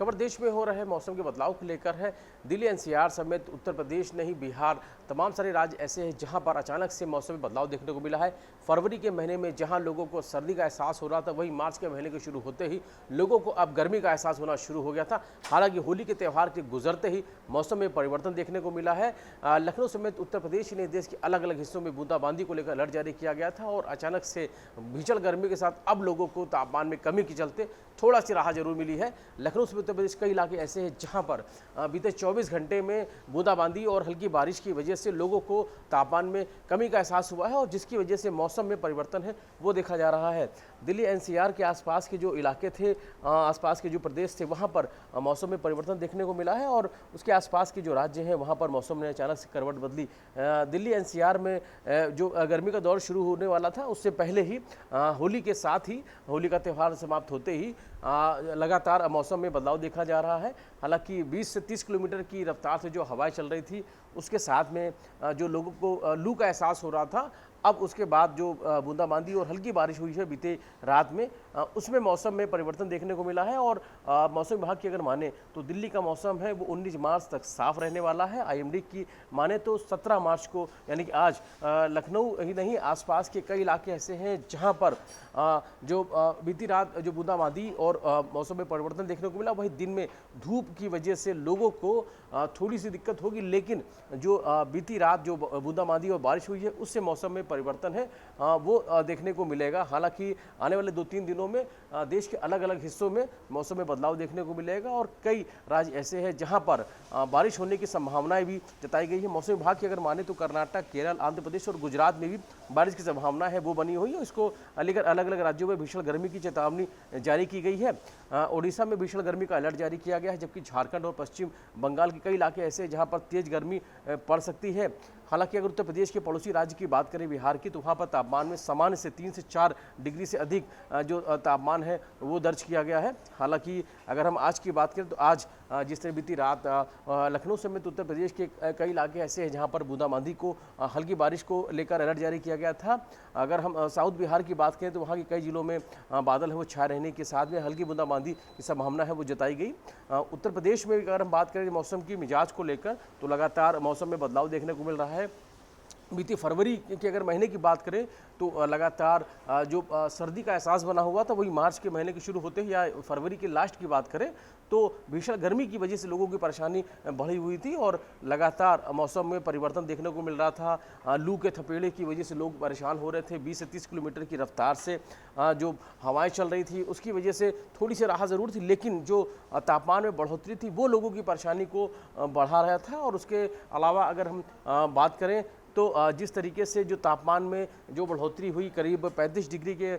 खबर देश में हो रहे मौसम के बदलाव को लेकर है। दिल्ली एनसीआर समेत उत्तर प्रदेश नहीं बिहार तमाम सारे राज्य ऐसे हैं जहां पर अचानक से मौसम में बदलाव देखने को मिला है। फरवरी के महीने में जहां लोगों को सर्दी का एहसास हो रहा था, वहीं मार्च के महीने के शुरू होते ही लोगों को अब गर्मी का एहसास होना शुरू हो गया था। हालांकि होली के त्यौहार के गुजरते ही मौसम में परिवर्तन देखने को मिला है। लखनऊ समेत उत्तर प्रदेश ने देश के अलग अलग हिस्सों में बूंदाबांदी को लेकर अलर्ट जारी किया गया था और अचानक से भीषण गर्मी के साथ अब लोगों को तापमान में कमी के चलते थोड़ा सी राहत जरूर मिली है। लखनऊ समेत उत्तर प्रदेश कई इलाके ऐसे हैं जहां पर बीते 24 घंटे में बूंदाबांदी और हल्की बारिश की वजह से लोगों को तापमान में कमी का एहसास हुआ है और जिसकी वजह से मौसम में परिवर्तन है वो देखा जा रहा है। दिल्ली एनसीआर के आसपास के जो इलाके थे, आसपास के जो प्रदेश थे, वहां पर मौसम में परिवर्तन देखने को मिला है और उसके आसपास के जो राज्य हैं वहां पर मौसम ने अचानक से करवट बदली। दिल्ली एनसीआर में जो गर्मी का दौर शुरू होने वाला था उससे पहले ही होली के साथ ही होली का त्यौहार समाप्त होते ही लगातार मौसम में बदलाव देखा जा रहा है। हालांकि 20 से 30 किलोमीटर की रफ्तार से जो हवाएं चल रही थी उसके साथ में जो लोगों को लू का एहसास हो रहा था, अब उसके बाद जो बूंदाबांदी और हल्की बारिश हुई है बीते रात में, उसमें मौसम में परिवर्तन देखने को मिला है। और मौसम विभाग की अगर माने तो दिल्ली का मौसम है वो 19 मार्च तक साफ रहने वाला है। आईएमडी की माने तो 17 मार्च को यानी कि आज लखनऊ ही नहीं आसपास के कई इलाके ऐसे हैं जहां पर जो बीती रात जो बूंदाबांदी और मौसम में परिवर्तन देखने को मिला, वही दिन में धूप की वजह से लोगों को थोड़ी सी दिक्कत होगी, लेकिन जो बीती रात जो बूंदाबांदी और बारिश हुई है उससे मौसम में परिवर्तन है वो देखने को मिलेगा। हालांकि आने वाले 2-3 दिनों में देश के अलग अलग हिस्सों में मौसम में बदलाव देखने को मिलेगा और कई राज्य ऐसे हैं जहां पर बारिश होने की संभावनाएं भी जताई गई है। मौसम विभाग की अगर माने तो कर्नाटक, केरल, आंध्र प्रदेश और गुजरात में भी बारिश की संभावना है वो बनी हुई है। इसको लेकर अलग अलग राज्यों में भीषण गर्मी की चेतावनी जारी की गई है। ओडिशा में भीषण गर्मी का अलर्ट जारी किया गया है, जबकि झारखंड और पश्चिम बंगाल के कई इलाके ऐसे हैं जहां पर तेज गर्मी पड़ सकती है। हालांकि अगर उत्तर प्रदेश के पड़ोसी राज्य की बात करें बिहार की, तो वहाँ पर तापमान में सामान्य से 3 से 4 डिग्री से अधिक जो तापमान है वो दर्ज किया गया है। हालांकि अगर हम आज की बात करें तो आज जिस तरह बीती रात लखनऊ समेत उत्तर प्रदेश के कई इलाके ऐसे हैं जहाँ पर बूंदाबांदी को हल्की बारिश को लेकर अलर्ट जारी किया गया था। अगर हम साउथ बिहार की बात करें तो वहाँ के कई जिलों में बादल है वो छाए रहने के साथ में हल्की बूंदाबांदी की संभावना है वो जताई गई। उत्तर प्रदेश में अगर हम बात करें मौसम की मिजाज को लेकर तो लगातार मौसम में बदलाव देखने को मिल रहा है। बीती फरवरी के अगर महीने की बात करें तो लगातार जो सर्दी का एहसास बना हुआ था वही मार्च के महीने के शुरू होते ही या फरवरी के लास्ट की बात करें तो भीषण गर्मी की वजह से लोगों की परेशानी बढ़ी हुई थी और लगातार मौसम में परिवर्तन देखने को मिल रहा था। लू के थपेड़े की वजह से लोग परेशान हो रहे थे। 20 से 30 किलोमीटर की रफ्तार से जो हवाएं चल रही थी उसकी वजह से थोड़ी सी राहत ज़रूर थी, लेकिन जो तापमान में बढ़ोतरी थी वो लोगों की परेशानी को बढ़ा रहा था। और उसके अलावा अगर हम बात करें तो जिस तरीके से जो तापमान में जो बढ़ोतरी हुई, करीब 35 डिग्री के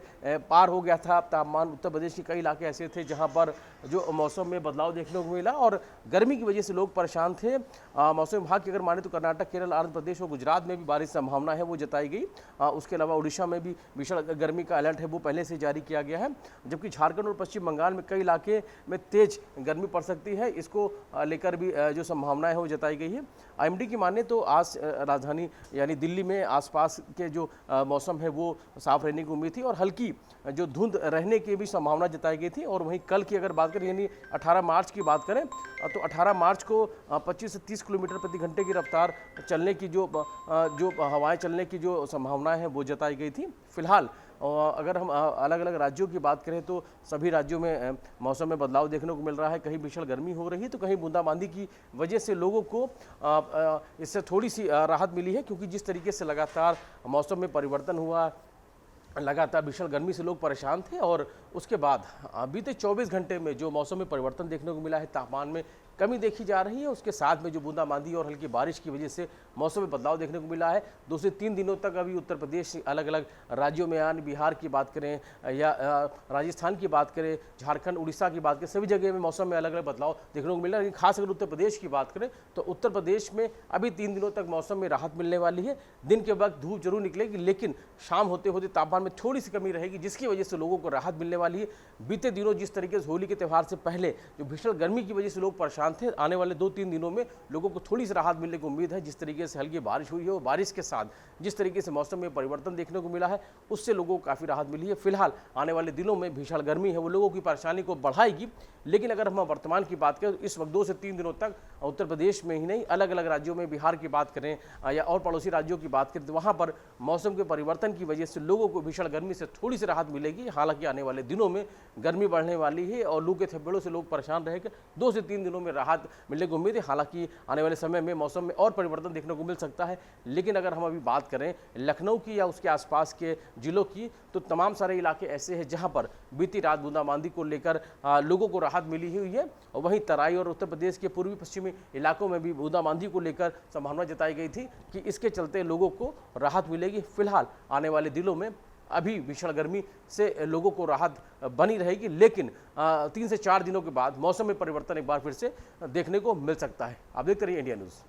पार हो गया था तापमान। उत्तर प्रदेश के कई इलाके ऐसे थे जहां पर जो मौसम में बदलाव देखने को मिला और गर्मी की वजह से लोग परेशान थे। मौसम विभाग की अगर माने तो कर्नाटक, केरल, आंध्र प्रदेश और गुजरात में भी बारिश की संभावना है वो जताई गई। उसके अलावा उड़ीसा में भी भीषण गर्मी का अलर्ट है वो पहले से जारी किया गया है, जबकि झारखंड और पश्चिम बंगाल में कई इलाके में तेज गर्मी पड़ सकती है। इसको लेकर भी जो संभावनाएं है वो जताई गई है। आईएमडी की माने तो आज राजधानी यानी दिल्ली में आसपास के जो मौसम है वो साफ रहने की उम्मीद थी और हल्की जो धुंध रहने की भी संभावना जताई गई थी। और वहीं कल की अगर बात करें यानी 18 मार्च की बात करें तो 18 मार्च को 25 से 30 किलोमीटर प्रति घंटे की रफ्तार चलने की जो हवाएं चलने की जो संभावना है वो जताई गई थी। फिलहाल अगर हम अलग अलग राज्यों की बात करें तो सभी राज्यों में मौसम में बदलाव देखने को मिल रहा है। कहीं भीषण गर्मी हो रही है तो कहीं बूंदाबांदी की वजह से लोगों को इससे थोड़ी सी राहत मिली है, क्योंकि जिस तरीके से लगातार मौसम में परिवर्तन हुआ, लगातार भीषण गर्मी से लोग परेशान थे और उसके बाद बीते 24 घंटे में जो मौसम में परिवर्तन देखने को मिला है, तापमान में कमी देखी जा रही है, उसके साथ में जो बूंदाबांदी और हल्की बारिश की वजह से मौसम में बदलाव देखने को मिला है। 2 से 3 दिनों तक अभी उत्तर प्रदेश अलग अलग राज्यों में यानी बिहार की बात करें या राजस्थान की बात करें, झारखंड, उड़ीसा की बात करें, सभी जगह में मौसम में अलग अलग बदलाव देखने को मिला है। लेकिन खास अगर उत्तर प्रदेश की बात करें तो उत्तर प्रदेश में अभी 3 दिनों तक मौसम में राहत मिलने वाली है। दिन के वक्त धूप जरूर निकलेगी, लेकिन शाम होते होते तापमान में थोड़ी सी कमी रहेगी, जिसकी वजह से लोगों को राहत मिलने वाली है। बीते दिनों जिस तरीके से होली के त्यौहार से पहले जो भीषण गर्मी की वजह से लोग परेशान थे, आने वाले 2-3 दिनों में लोगों को थोड़ी सी राहत मिलने की उम्मीद है। जिस तरीके से हल्की बारिश हुई है और बारिश के साथ जिस तरीके से मौसम में परिवर्तन देखने को मिला है, उससे लोगों को काफ़ी राहत मिली है। फिलहाल आने वाले दिनों में भीषण गर्मी है वो लोगों की परेशानी को बढ़ाएगी, लेकिन अगर हम वर्तमान की बात करें तो इस वक्त 2 से 3 दिनों तक उत्तर प्रदेश में ही नहीं, अलग अलग राज्यों में, बिहार की बात करें या और पड़ोसी राज्यों की बात करें तो वहाँ पर मौसम के परिवर्तन की वजह से लोगों को भीषण गर्मी से थोड़ी सी राहत मिलेगी। हालांकि आने वाले दिनों में गर्मी बढ़ने वाली है और लू के थपेड़ों से लोग परेशान रहेंगे। 2 से 3 दिनों में राहत मिलने की उम्मीद है। हालांकि आने वाले समय में मौसम में और परिवर्तन देखने को मिल सकता है, लेकिन अगर हम अभी बात करें लखनऊ की या उसके आसपास के जिलों की, तो तमाम सारे इलाके ऐसे हैं जहां पर बीती रात बूंदाबांदी को लेकर लोगों को राहत मिली हुई है। और वहीं तराई और उत्तर प्रदेश के पूर्वी पश्चिमी इलाकों में भी बूंदाबांदी को लेकर संभावना जताई गई थी कि इसके चलते लोगों को राहत मिलेगी। फिलहाल आने वाले दिनों में अभी भीषण गर्मी से लोगों को राहत बनी रहेगी, लेकिन 3 से 4 दिनों के बाद मौसम में परिवर्तन एक बार फिर से देखने को मिल सकता है। आप देखते रहिए इंडिया न्यूज़।